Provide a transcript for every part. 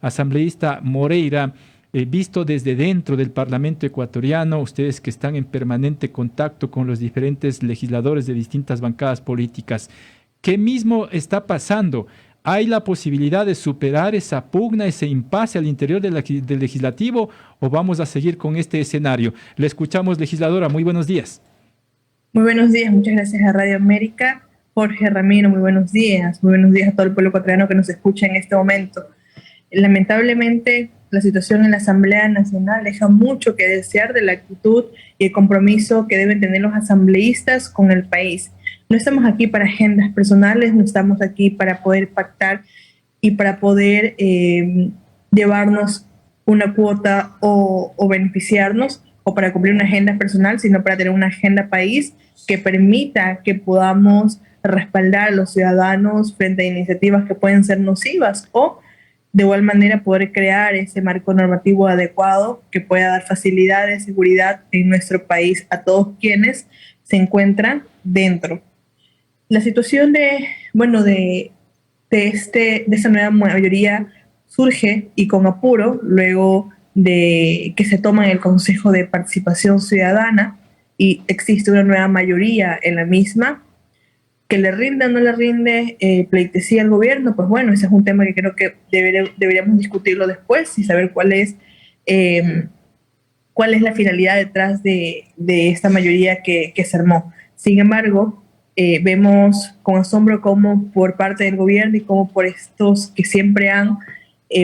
asambleísta Moreira, visto desde dentro del Parlamento ecuatoriano, ustedes que están en permanente contacto con los diferentes legisladores de distintas bancadas políticas, ¿qué mismo está pasando? ¿Hay la posibilidad de superar esa pugna, ese impasse al interior del legislativo o vamos a seguir con este escenario? Le escuchamos, legisladora. Muy buenos días. Muy buenos días, muchas gracias a Radio América. Jorge Ramiro, muy buenos días. Muy buenos días a todo el pueblo ecuatoriano que nos escucha en este momento. Lamentablemente, la situación en la Asamblea Nacional deja mucho que desear de la actitud y el compromiso que deben tener los asambleístas con el país. No estamos aquí para agendas personales, no estamos aquí para poder pactar y para poder llevarnos una cuota o beneficiarnos o para cumplir una agenda personal, sino para tener una agenda país que permita que podamos respaldar a los ciudadanos frente a iniciativas que pueden ser nocivas o de igual manera poder crear ese marco normativo adecuado que pueda dar facilidades, seguridad en nuestro país a todos quienes se encuentran dentro. La situación de esta nueva mayoría surge y con apuro luego de que se toma en el Consejo de Participación Ciudadana y existe una nueva mayoría en la misma, que le rinde o no le rinde pleitesía al gobierno, pues bueno, ese es un tema que creo que deberíamos discutirlo después y saber cuál es la finalidad detrás de esta mayoría que se armó. Sin embargo, vemos con asombro cómo por parte del gobierno y cómo por estos que siempre han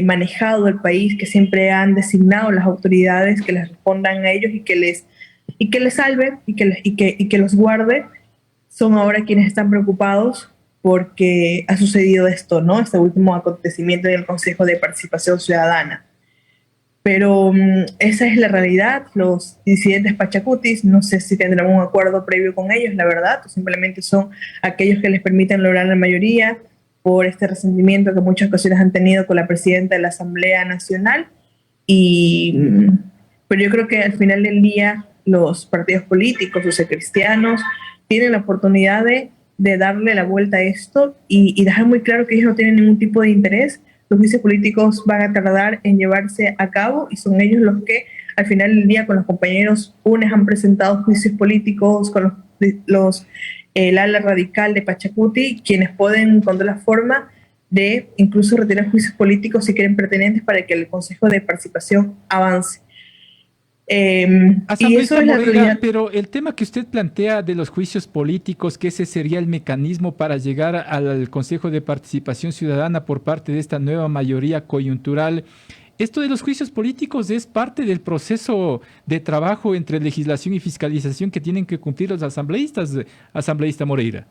manejado el país, que siempre han designado las autoridades que les respondan a ellos y que les salve y que los guarde, son ahora quienes están preocupados porque ha sucedido esto, ¿no? Este último acontecimiento en el Consejo de Participación Ciudadana. Pero esa es la realidad. Los disidentes pachacutis, no sé si tendrán un acuerdo previo con ellos, la verdad, o simplemente son aquellos que les permiten lograr la mayoría por este resentimiento que en muchas ocasiones han tenido con la presidenta de la Asamblea Nacional. Pero yo creo que al final del día los partidos políticos, los cristianos, tienen la oportunidad de darle la vuelta a esto y dejar muy claro que ellos no tienen ningún tipo de interés. Los juicios políticos van a tardar en llevarse a cabo y son ellos los que al final del día con los compañeros UNES han presentado juicios políticos con el ala radical de Pachacuti, quienes pueden encontrar la forma de incluso retirar juicios políticos si quieren pertinentes para que el Consejo de Participación avance. Y eso es la Moreira, realidad. pero el tema que usted plantea de los juicios políticos, que ese sería el mecanismo para llegar al Consejo de Participación Ciudadana por parte de esta nueva mayoría coyuntural, esto de los juicios políticos es parte del proceso de trabajo entre legislación y fiscalización que tienen que cumplir los asambleístas, asambleísta Moreira.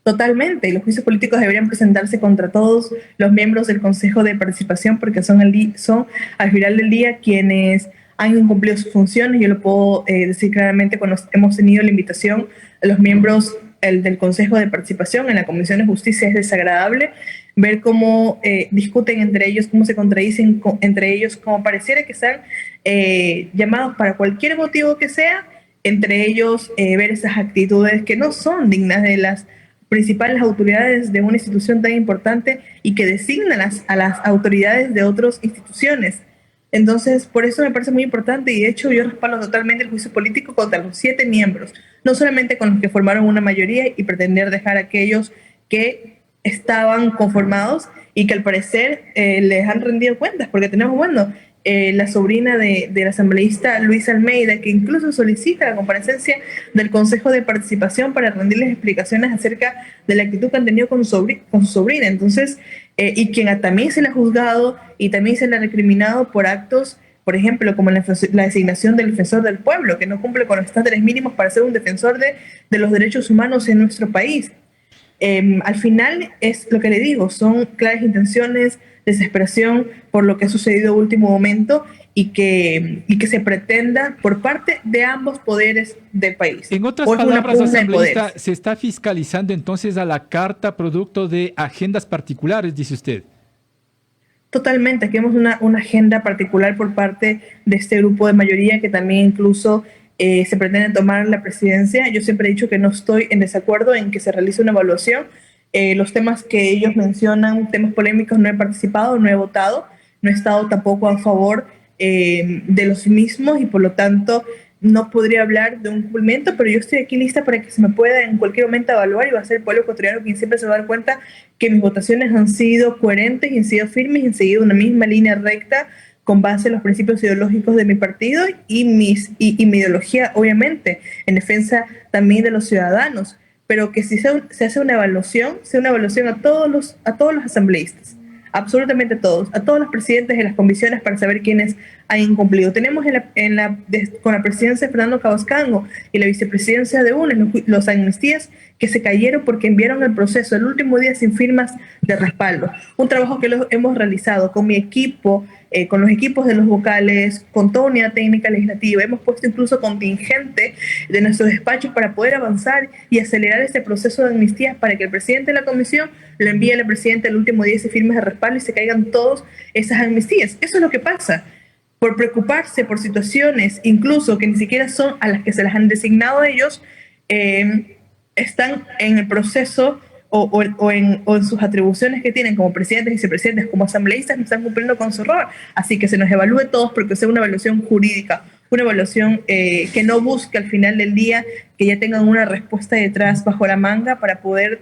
Totalmente, y los juicios políticos deberían presentarse contra todos los miembros del Consejo de Participación porque son al final del día quienes han incumplido sus funciones. Yo lo puedo decir claramente cuando hemos tenido la invitación a los miembros del Consejo de Participación en la Comisión de Justicia. Es desagradable ver cómo discuten entre ellos, cómo se contradicen entre ellos, como pareciera que sean llamados para cualquier motivo que sea, entre ellos ver esas actitudes que no son dignas de las principales autoridades de una institución tan importante y que designan a las autoridades de otras instituciones. Entonces, por eso me parece muy importante y de hecho yo respaldo totalmente el juicio político contra los 7 miembros, no solamente con los que formaron una mayoría y pretender dejar a aquellos que estaban conformados y que al parecer les han rendido cuentas, porque tenemos, la sobrina del asambleísta Luis Almeida, que incluso solicita la comparecencia del Consejo de Participación para rendirles explicaciones acerca de la actitud que han tenido con su sobrina. Entonces, y quien también se le ha juzgado y también se le ha recriminado por actos, por ejemplo, como la designación del defensor del pueblo, que no cumple con los estándares mínimos para ser un defensor de los derechos humanos en nuestro país. Al final es lo que le digo, son claras intenciones, desesperación por lo que ha sucedido en último momento y que se pretenda por parte de ambos poderes del país. En otras O es una palabras, pugna de asambleísta, poderes. se está fiscalizando entonces a la carta producto de agendas particulares, dice usted. Totalmente, aquí vemos una agenda particular por parte de este grupo de mayoría que también incluso se pretende tomar la presidencia. Yo siempre he dicho que no estoy en desacuerdo en que se realice una evaluación Los temas que ellos mencionan, temas polémicos, no he participado, no he votado, no he estado tampoco a favor de los mismos y por lo tanto no podría hablar de un cumplimiento, pero yo estoy aquí lista para que se me pueda en cualquier momento evaluar y va a ser el pueblo ecuatoriano quien siempre se va a dar cuenta que mis votaciones han sido coherentes y han sido firmes y han seguido una misma línea recta con base en los principios ideológicos de mi partido y mi ideología, obviamente, en defensa también de los ciudadanos, pero que si se hace una evaluación, sea una evaluación a todos los asambleístas, absolutamente a todos los presidentes de las comisiones para saber quiénes han incumplido. Tenemos con la presidencia de Fernando Cabascango y la vicepresidencia de UNES, los amnistías que se cayeron porque enviaron el proceso el último día sin firmas de respaldo. Un trabajo que hemos realizado con mi equipo, con los equipos de los vocales, con toda unidad técnica legislativa. Hemos puesto incluso contingente de nuestros despachos para poder avanzar y acelerar este proceso de amnistías para que el presidente de la comisión lo envíe al presidente el último día sin firmas de respaldo y se caigan todas esas amnistías. Eso es lo que pasa. Por preocuparse por situaciones, incluso que ni siquiera son a las que se las han designado ellos, están en el proceso o en sus atribuciones que tienen como presidentes, vicepresidentes, como asambleístas, no están cumpliendo con su rol. Así que se nos evalúe todos porque sea una evaluación jurídica, una evaluación que no busque al final del día que ya tengan una respuesta detrás bajo la manga para poder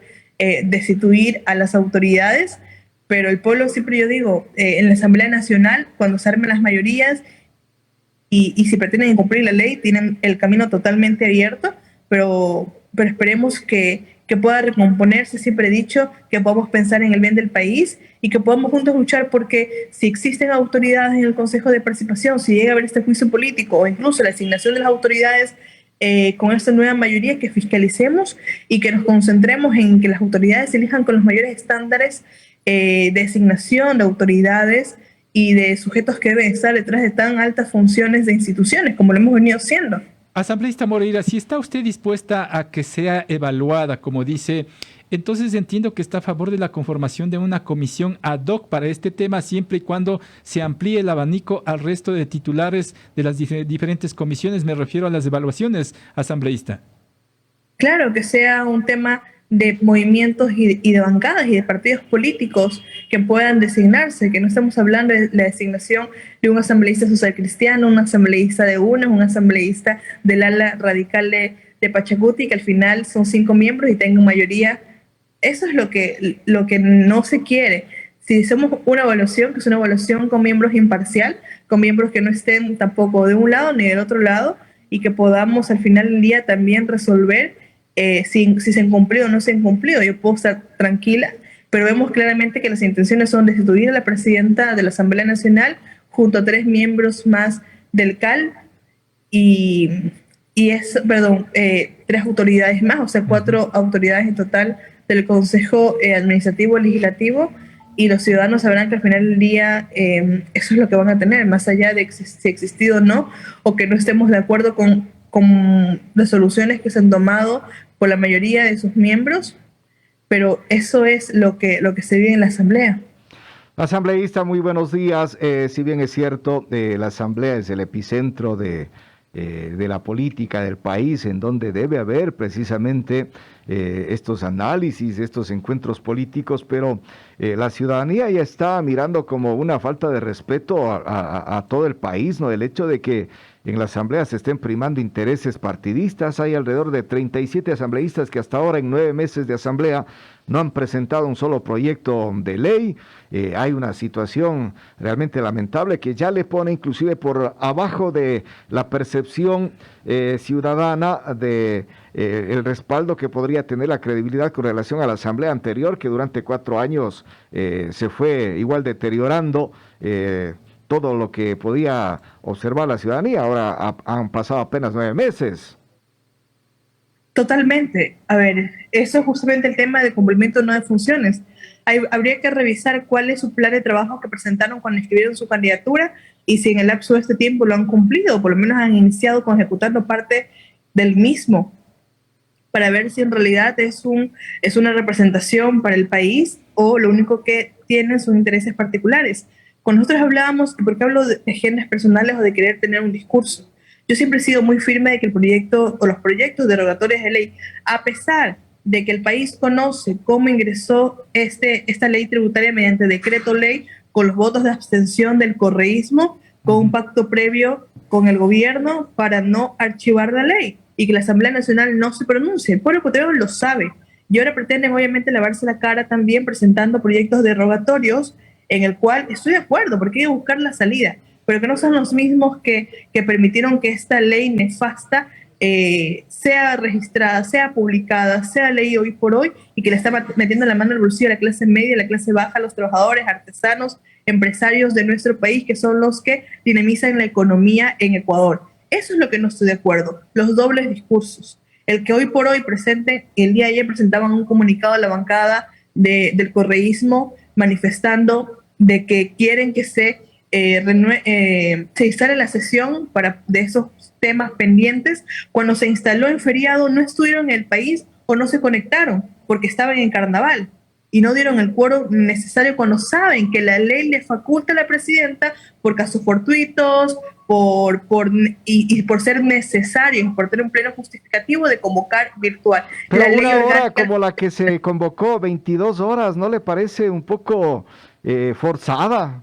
destituir a las autoridades. Pero el pueblo, siempre yo digo, en la Asamblea Nacional, cuando se armen las mayorías y si pretenden incumplir la ley, tienen el camino totalmente abierto, pero esperemos que pueda recomponerse. Siempre he dicho que podamos pensar en el bien del país y que podamos juntos luchar porque si existen autoridades en el Consejo de Participación, si llega a haber este juicio político o incluso la asignación de las autoridades con esta nueva mayoría, que fiscalicemos y que nos concentremos en que las autoridades elijan con los mayores estándares de asignación de autoridades y de sujetos que deben estar detrás de tan altas funciones de instituciones como lo hemos venido haciendo. Asambleísta Moreira, si está usted dispuesta a que sea evaluada, como dice, entonces entiendo que está a favor de la conformación de una comisión ad hoc para este tema, siempre y cuando se amplíe el abanico al resto de titulares de las diferentes comisiones. Me refiero a las evaluaciones, asambleísta. Claro, que sea un tema de movimientos y de bancadas y de partidos políticos que puedan designarse, que no estamos hablando de la designación de un asambleísta social cristiano, un asambleísta de UNES, un asambleísta del ala radical de Pachacuti, que al final son 5 miembros y tengan mayoría. Eso es lo que no se quiere. Si hacemos una evaluación, que es una evaluación con miembros imparcial, con miembros que no estén tampoco de un lado ni del otro lado, y que podamos al final del día también resolver si se han cumplido o no se han cumplido. Yo puedo estar tranquila, pero vemos claramente que las intenciones son destituir a la presidenta de la Asamblea Nacional junto a 3 miembros más del CAL y 3 autoridades más, o sea, 4 autoridades en total del Consejo Administrativo Legislativo, y los ciudadanos sabrán que al final del día eso es lo que van a tener, más allá de si ha existido o no, o que no estemos de acuerdo con resoluciones que se han tomado por la mayoría de sus miembros, pero eso es lo que se vive en la Asamblea. Asambleísta, muy buenos días. Si bien es cierto, la Asamblea es el epicentro de la política del país, en donde debe haber precisamente estos análisis, estos encuentros políticos, pero la ciudadanía ya está mirando como una falta de respeto a todo el país, ¿no? El hecho de que en la asamblea se estén primando intereses partidistas. Hay alrededor de 37 asambleístas que hasta ahora, en 9 meses de asamblea, no han presentado un solo proyecto de ley. Hay una situación realmente lamentable que ya le pone inclusive por abajo de la percepción ciudadana de el respaldo que podría tener la credibilidad con relación a la asamblea anterior, que durante 4 años se fue igual deteriorando todo lo que podía observar la ciudadanía. Ahora han pasado apenas 9 meses. Totalmente. A ver, eso es justamente el tema de cumplimiento no de funciones. Habría que revisar cuál es su plan de trabajo que presentaron cuando escribieron su candidatura y si en el lapso de este tiempo lo han cumplido o por lo menos han iniciado con ejecutando parte del mismo, para ver si en realidad es una representación para el país o lo único que tienen son intereses particulares. Cuando nosotros hablábamos, ¿por qué hablo de agendas personales o de querer tener un discurso? Yo siempre he sido muy firme de que el proyecto o los proyectos derogatorios de ley, a pesar de que el país conoce cómo ingresó esta ley tributaria mediante decreto ley con los votos de abstención del correísmo, con un pacto previo con el gobierno para no archivar la ley y que la Asamblea Nacional no se pronuncie. El pueblo ecuatoriano lo sabe. Y ahora pretenden obviamente lavarse la cara también presentando proyectos derogatorios en el cual estoy de acuerdo porque hay que buscar la salida, pero que no son los mismos que permitieron que esta ley nefasta sea registrada, sea publicada, sea ley hoy por hoy y que le está metiendo la mano al bolsillo a la clase media, a la clase baja, a los trabajadores, artesanos, empresarios de nuestro país, que son los que dinamizan la economía en Ecuador. Eso es lo que no estoy de acuerdo, los dobles discursos. El que hoy por hoy presente, el día de ayer presentaban un comunicado a la bancada del correísmo manifestando de que quieren que se instale la sesión de esos temas pendientes. Cuando se instaló en feriado no estuvieron en el país o no se conectaron porque estaban en carnaval y no dieron el quórum necesario cuando saben que la ley le faculta a la presidenta por casos fortuitos, por ser necesarios, por tener un pleno justificativo de convocar virtual. Pero la ley una hora orgánica, como la que se convocó, 22 horas, ¿no le parece un poco forzada?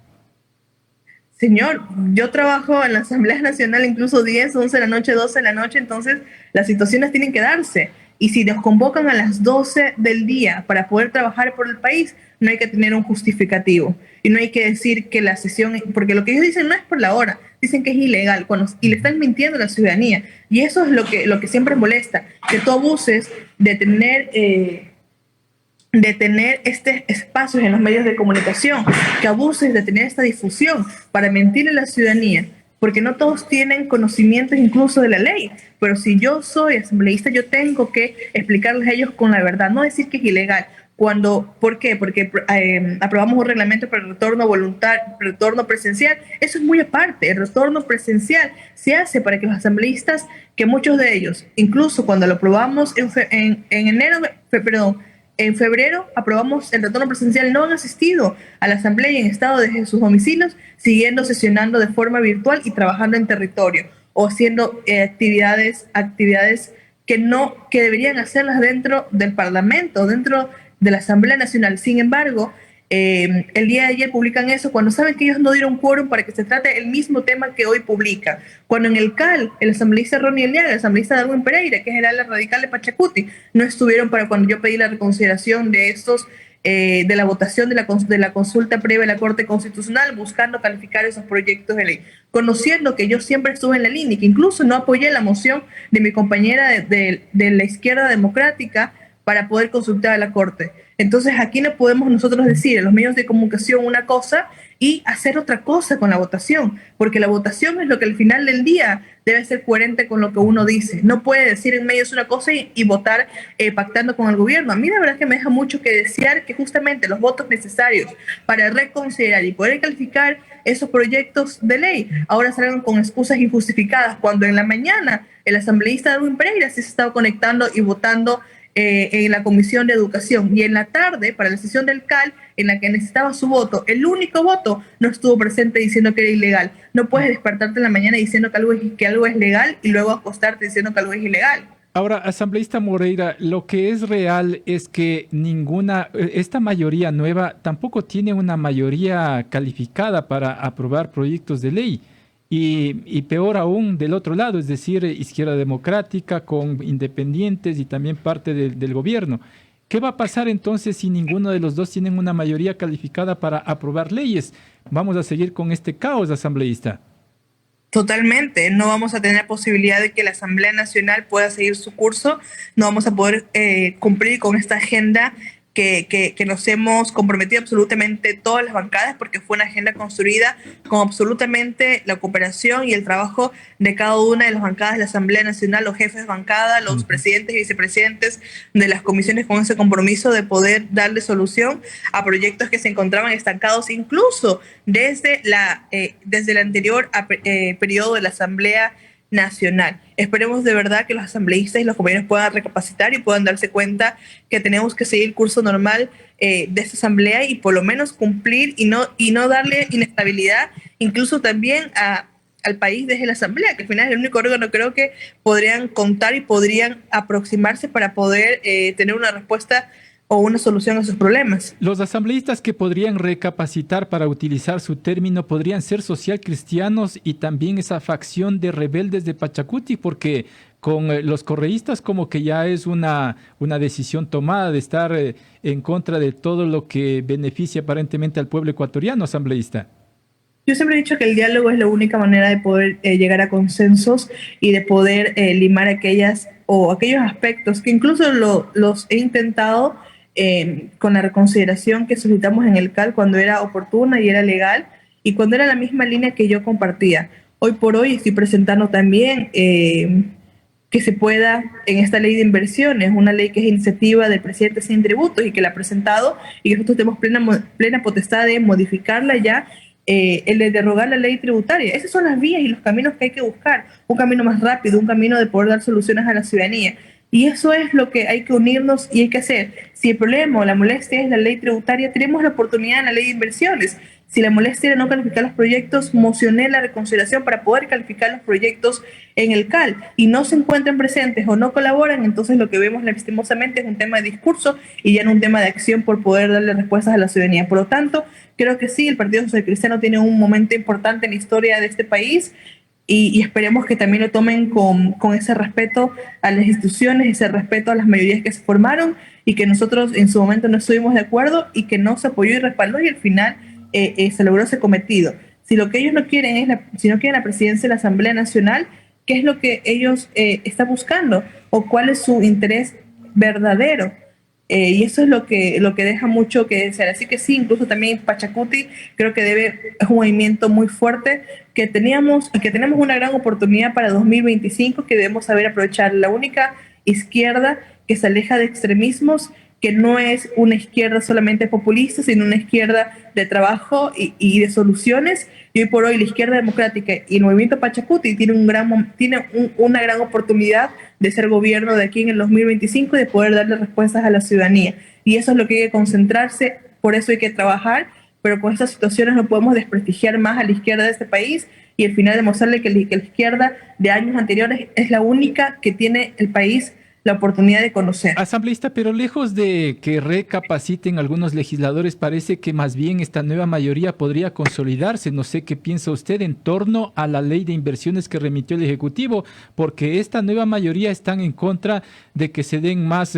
Señor, yo trabajo en la Asamblea Nacional incluso 10, 11 de la noche, 12 de la noche, entonces las situaciones tienen que darse. Y si nos convocan a las 12 del día para poder trabajar por el país, no hay que tener un justificativo. Y no hay que decir que la sesión, porque lo que ellos dicen no es por la hora, dicen que es ilegal y le están mintiendo a la ciudadanía. Y eso es lo que siempre molesta, que tú abuses de tener espacios en los medios de comunicación, que abuses de tener esta difusión para mentir a la ciudadanía, porque no todos tienen conocimientos incluso de la ley, pero si yo soy asambleísta, yo tengo que explicarles a ellos con la verdad, no decir que es ilegal. ¿Por qué? Porque aprobamos un reglamento para el retorno presencial. Eso es muy aparte. El retorno presencial se hace para que los asambleístas, que muchos de ellos, incluso cuando lo aprobamos en febrero aprobamos el retorno presencial, no han asistido a la asamblea y en estado desde sus domicilios, siguiendo sesionando de forma virtual y trabajando en territorio o haciendo actividades que deberían hacerlas dentro del Parlamento, dentro de la Asamblea Nacional. Sin embargo, el día de ayer publican eso cuando saben que ellos no dieron quórum para que se trate el mismo tema que hoy publican. Cuando en el CAL, el asambleísta Ronnie Eliaga, el asambleísta Darwin Pereira, que es el ala radical de Pachacuti, no estuvieron para cuando yo pedí la reconsideración de estos, de la votación de la consulta previa a la Corte Constitucional, buscando calificar esos proyectos de ley, conociendo que yo siempre estuve en la línea y que incluso no apoyé la moción de mi compañera de la izquierda democrática para poder consultar a la Corte. Entonces aquí no podemos nosotros decir en los medios de comunicación una cosa y hacer otra cosa con la votación, porque la votación es lo que al final del día debe ser coherente con lo que uno dice. No puede decir en medios una cosa y votar pactando con el gobierno. A mí la verdad que me deja mucho que desear que justamente los votos necesarios para reconsiderar y poder calificar esos proyectos de ley ahora salgan con excusas injustificadas, cuando en la mañana el asambleísta Darwin Pereira sí se estaba conectando y votando en la Comisión de Educación, y en la tarde, para la sesión del CAL, en la que necesitaba su voto, el único voto, no estuvo presente diciendo que era ilegal. No puedes despertarte en la mañana diciendo que algo es legal y luego acostarte diciendo que algo es ilegal. Ahora, asambleísta Moreira, lo que es real es que esta mayoría nueva tampoco tiene una mayoría calificada para aprobar proyectos de ley. Y peor aún del otro lado, es decir, izquierda democrática con independientes y también parte del gobierno. ¿Qué va a pasar entonces si ninguno de los dos tienen una mayoría calificada para aprobar leyes? ¿Vamos a seguir con este caos, asambleísta? Totalmente, no vamos a tener posibilidad de que la Asamblea Nacional pueda seguir su curso, no vamos a poder cumplir con esta agenda que nos hemos comprometido absolutamente todas las bancadas, porque fue una agenda construida con absolutamente la cooperación y el trabajo de cada una de las bancadas de la Asamblea Nacional, los jefes de bancada, los presidentes y vicepresidentes de las comisiones, con ese compromiso de poder darle solución a proyectos que se encontraban estancados incluso desde el anterior periodo de la Asamblea Nacional. Esperemos de verdad que los asambleístas y los compañeros puedan recapacitar y puedan darse cuenta que tenemos que seguir el curso normal de esta asamblea y por lo menos cumplir y no darle inestabilidad incluso también a al país desde la Asamblea, que al final es el único órgano creo que podrían contar y podrían aproximarse para poder tener una respuesta o una solución a sus problemas. Los asambleístas que podrían recapacitar para utilizar su término podrían ser socialcristianos y también esa facción de rebeldes de Pachacuti, porque con los correístas como que ya es una decisión tomada de estar en contra de todo lo que beneficia aparentemente al pueblo ecuatoriano, asambleísta. Yo siempre he dicho que el diálogo es la única manera de poder llegar a consensos y de poder limar aquellas o aquellos aspectos que incluso los he intentado con la reconsideración que solicitamos en el CAL cuando era oportuna y era legal y cuando era la misma línea que yo compartía. Hoy por hoy estoy presentando también que se pueda en esta ley de inversiones, una ley que es iniciativa del presidente sin tributos y que la ha presentado y que nosotros tenemos plena potestad de modificarla ya, el de derogar la ley tributaria. Esas son las vías y los caminos que hay que buscar, un camino más rápido, un camino de poder dar soluciones a la ciudadanía. Y eso es lo que hay que unirnos y hay que hacer. Si el problema o la molestia es la ley tributaria, tenemos la oportunidad en la ley de inversiones. Si la molestia era no calificar los proyectos, mocioné la reconsideración para poder calificar los proyectos en el CAL y no se encuentran presentes o no colaboran, entonces lo que vemos lastimosamente es un tema de discurso y ya no un tema de acción por poder darle respuestas a la ciudadanía. Por lo tanto, creo que sí, el Partido Social Cristiano tiene un momento importante en la historia de este país y esperemos que también lo tomen con ese respeto a las instituciones, ese respeto a las mayorías que se formaron y que nosotros en su momento no estuvimos de acuerdo y que no se apoyó y respaldó y al final se logró ese cometido. Si lo que ellos no quieren es si no quieren la presidencia de la Asamblea Nacional, ¿qué es lo que ellos están buscando? ¿O cuál es su interés verdadero? Y eso es lo que deja mucho que desear. Así que sí, incluso también Pachacuti creo que es un movimiento muy fuerte que tenemos una gran oportunidad para 2025 que debemos saber aprovechar. La única izquierda que se aleja de extremismos, que no es una izquierda solamente populista, sino una izquierda de trabajo y de soluciones. Y hoy por hoy la izquierda democrática y el movimiento Pachacuti tiene una gran oportunidad de ser gobierno de aquí en el 2025 y de poder darle respuestas a la ciudadanía. Y eso es lo que hay que concentrarse, por eso hay que trabajar, pero con estas situaciones no podemos desprestigiar más a la izquierda de este país y al final demostrarle que la izquierda de años anteriores es la única que tiene el país la oportunidad de conocer. Asambleísta, pero lejos de que recapaciten algunos legisladores, parece que más bien esta nueva mayoría podría consolidarse. No sé qué piensa usted en torno a la ley de inversiones que remitió el Ejecutivo, porque esta nueva mayoría están en contra de que se den más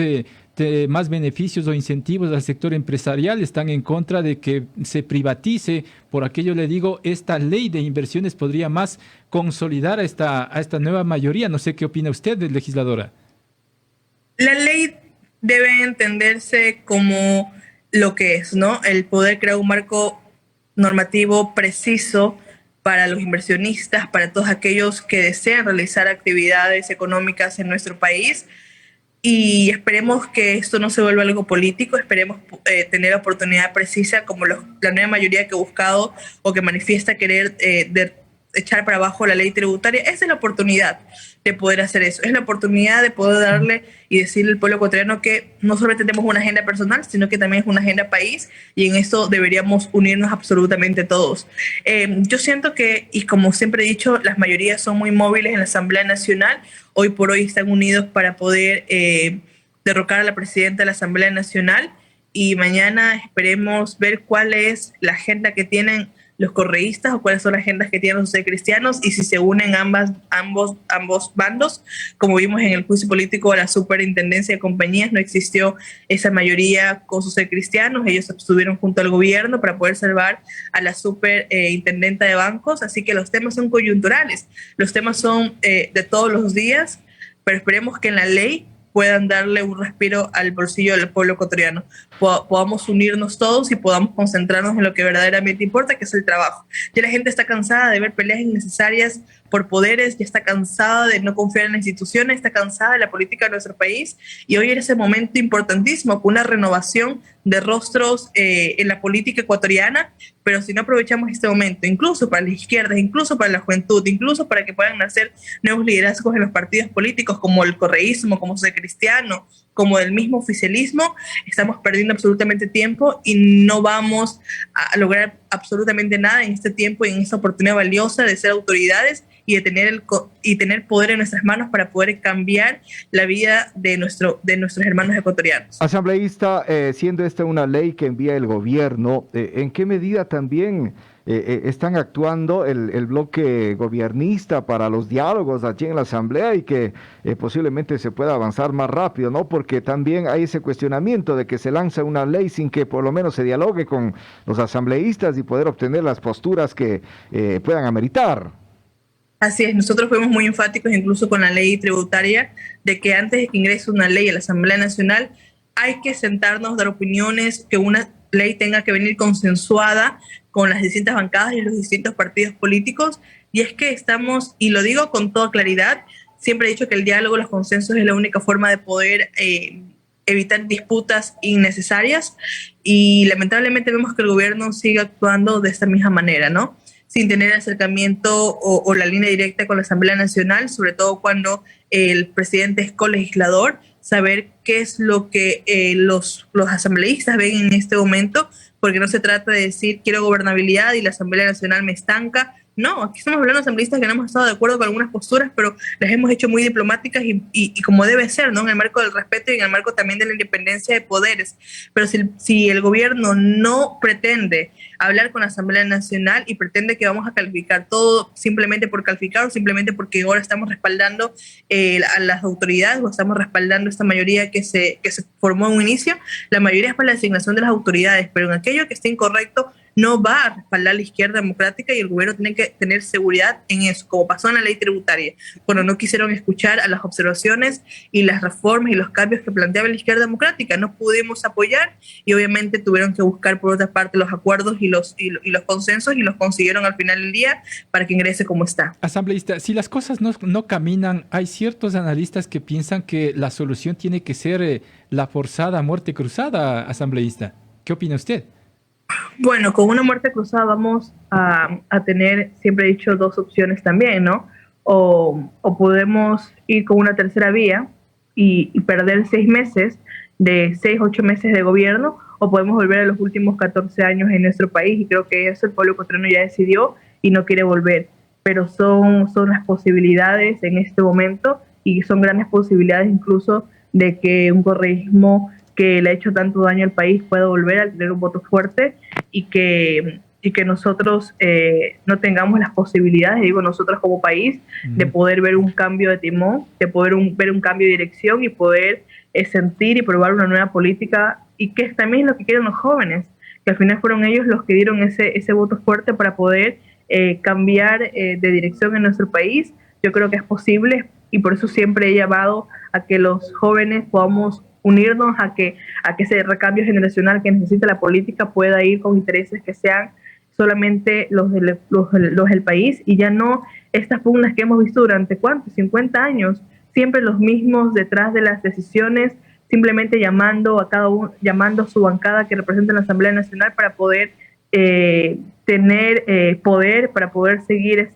beneficios o incentivos al sector empresarial, están en contra de que se privatice. Por aquello le digo, esta ley de inversiones podría más consolidar a esta nueva mayoría. No sé qué opina usted, legisladora. La ley debe entenderse como lo que es, ¿no? El poder crear un marco normativo preciso para los inversionistas, para todos aquellos que desean realizar actividades económicas en nuestro país. Y esperemos que esto no se vuelva algo político, esperemos tener la oportunidad precisa como la nueva mayoría que ha buscado o que manifiesta querer de echar para abajo la ley tributaria. Esa es la oportunidad de poder hacer eso, es la oportunidad de poder darle y decirle al pueblo ecuatoriano que no solamente tenemos una agenda personal, sino que también es una agenda país y en eso deberíamos unirnos absolutamente todos. Yo siento que, y como siempre he dicho, las mayorías son muy móviles en la Asamblea Nacional, hoy por hoy están unidos para poder derrocar a la presidenta de la Asamblea Nacional y mañana esperemos ver cuál es la agenda que tienen los correístas o cuáles son las agendas que tienen los cristianos y si se unen ambos bandos. Como vimos en el juicio político de la superintendencia de compañías, no existió esa mayoría con sus cristianos, ellos estuvieron junto al gobierno para poder salvar a la superintendenta de bancos, así que los temas son coyunturales, los temas son de todos los días, pero esperemos que en la ley puedan darle un respiro al bolsillo del pueblo ecuatoriano, podamos unirnos todos y podamos concentrarnos en lo que verdaderamente importa, que es el trabajo. Ya la gente está cansada de ver peleas innecesarias por poderes, ya está cansada de no confiar en las instituciones, está cansada de la política de nuestro país y hoy era ese momento importantísimo con una renovación de rostros en la política ecuatoriana, pero si no aprovechamos este momento, incluso para las izquierdas, incluso para la juventud, incluso para que puedan nacer nuevos liderazgos en los partidos políticos como el correísmo, como Social Cristiano, como el mismo oficialismo, estamos perdiendo absolutamente tiempo y no vamos a lograr absolutamente nada en este tiempo y en esta oportunidad valiosa de ser autoridades y de tener poder en nuestras manos para poder cambiar la vida de nuestros hermanos ecuatorianos. Asambleísta, siendo esta una ley que envía el gobierno, ¿en qué medida también están actuando el bloque gobiernista para los diálogos allí en la Asamblea y que posiblemente se pueda avanzar más rápido, ¿no? Porque también hay ese cuestionamiento de que se lanza una ley sin que por lo menos se dialogue con los asambleístas y poder obtener las posturas que puedan ameritar. Así es, nosotros fuimos muy enfáticos incluso con la ley tributaria de que antes de que ingrese una ley a la Asamblea Nacional hay que sentarnos, dar opiniones, que una ley tenga que venir consensuada con las distintas bancadas y los distintos partidos políticos. Y es que estamos, y lo digo con toda claridad, siempre he dicho que el diálogo, los consensos es la única forma de poder evitar disputas innecesarias y lamentablemente vemos que el gobierno sigue actuando de esta misma manera, ¿no? Sin tener acercamiento o la línea directa con la Asamblea Nacional, sobre todo cuando el presidente es colegislador, saber qué es lo que los asambleístas ven en este momento, porque no se trata de decir quiero gobernabilidad y la Asamblea Nacional me estanca. No, aquí estamos hablando de asambleístas que no hemos estado de acuerdo con algunas posturas, pero las hemos hecho muy diplomáticas y como debe ser, ¿no? En el marco del respeto y en el marco también de la independencia de poderes. Pero si el gobierno no pretende hablar con la Asamblea Nacional y pretende que vamos a calificar todo simplemente por calificar o simplemente porque ahora estamos respaldando a las autoridades o estamos respaldando esta mayoría que se formó en un inicio, la mayoría es para la designación de las autoridades, pero en aquello que esté incorrecto no va a respaldar la izquierda democrática y el gobierno tiene que tener seguridad en eso, como pasó en la ley tributaria, cuando no quisieron escuchar a las observaciones y las reformas y los cambios que planteaba la izquierda democrática. No pudimos apoyar y obviamente tuvieron que buscar por otra parte los acuerdos y los consensos y los consiguieron al final del día para que ingrese como está. Asambleísta, si las cosas no caminan, hay ciertos analistas que piensan que la solución tiene que ser la forzada muerte cruzada, asambleísta. ¿Qué opina usted? Bueno, con una muerte cruzada vamos a tener, siempre he dicho, dos opciones también, ¿no? O podemos ir con una tercera vía y perder 6 meses, de 6, 8 meses de gobierno, o podemos volver a los últimos 14 años en nuestro país, y creo que eso el pueblo ecuatoriano ya decidió y no quiere volver. Pero son las posibilidades en este momento, y son grandes posibilidades incluso de que un correísmo que le ha hecho tanto daño al país pueda volver a tener un voto fuerte y que nosotros no tengamos las posibilidades, digo nosotros como país, de poder ver un cambio de timón, de poder ver un cambio de dirección y poder sentir y probar una nueva política, y que también es lo que quieren los jóvenes, que al final fueron ellos los que dieron ese voto fuerte para poder cambiar de dirección en nuestro país. Yo creo que es posible y por eso siempre he llamado a que los jóvenes podamos unirnos a que ese recambio generacional que necesita la política pueda ir con intereses que sean solamente los del país, y ya no estas pugnas que hemos visto durante, ¿cuántos? 50 años, siempre los mismos detrás de las decisiones, simplemente llamando a cada uno, llamando a su bancada que representa la Asamblea Nacional para poder tener poder, para poder seguir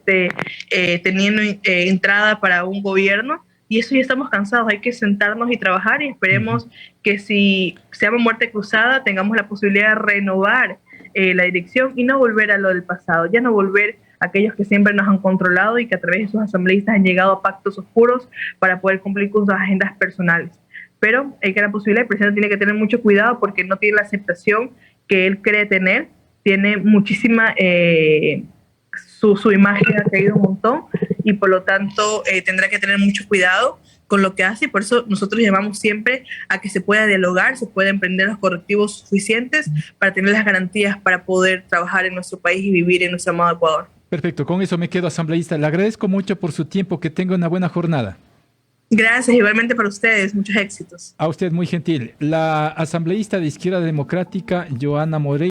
teniendo entrada para un gobierno. Y eso ya estamos cansados, hay que sentarnos y trabajar, y esperemos que si se llama muerte cruzada tengamos la posibilidad de renovar la dirección y no volver a lo del pasado, ya no volver a aquellos que siempre nos han controlado y que a través de sus asambleístas han llegado a pactos oscuros para poder cumplir con sus agendas personales. Pero hay que la posibilidad, el presidente tiene que tener mucho cuidado porque no tiene la aceptación que él cree tener, tiene muchísima... Su imagen ha caído un montón y por lo tanto tendrá que tener mucho cuidado con lo que hace, y por eso nosotros llamamos siempre a que se pueda dialogar, se pueda emprender los correctivos suficientes para tener las garantías para poder trabajar en nuestro país y vivir en nuestro amado Ecuador. Perfecto, con eso me quedo, asambleísta. Le agradezco mucho por su tiempo, que tenga una buena jornada. Gracias, igualmente para ustedes, muchos éxitos. A usted, muy gentil. La asambleísta de Izquierda Democrática, Johanna Moreira.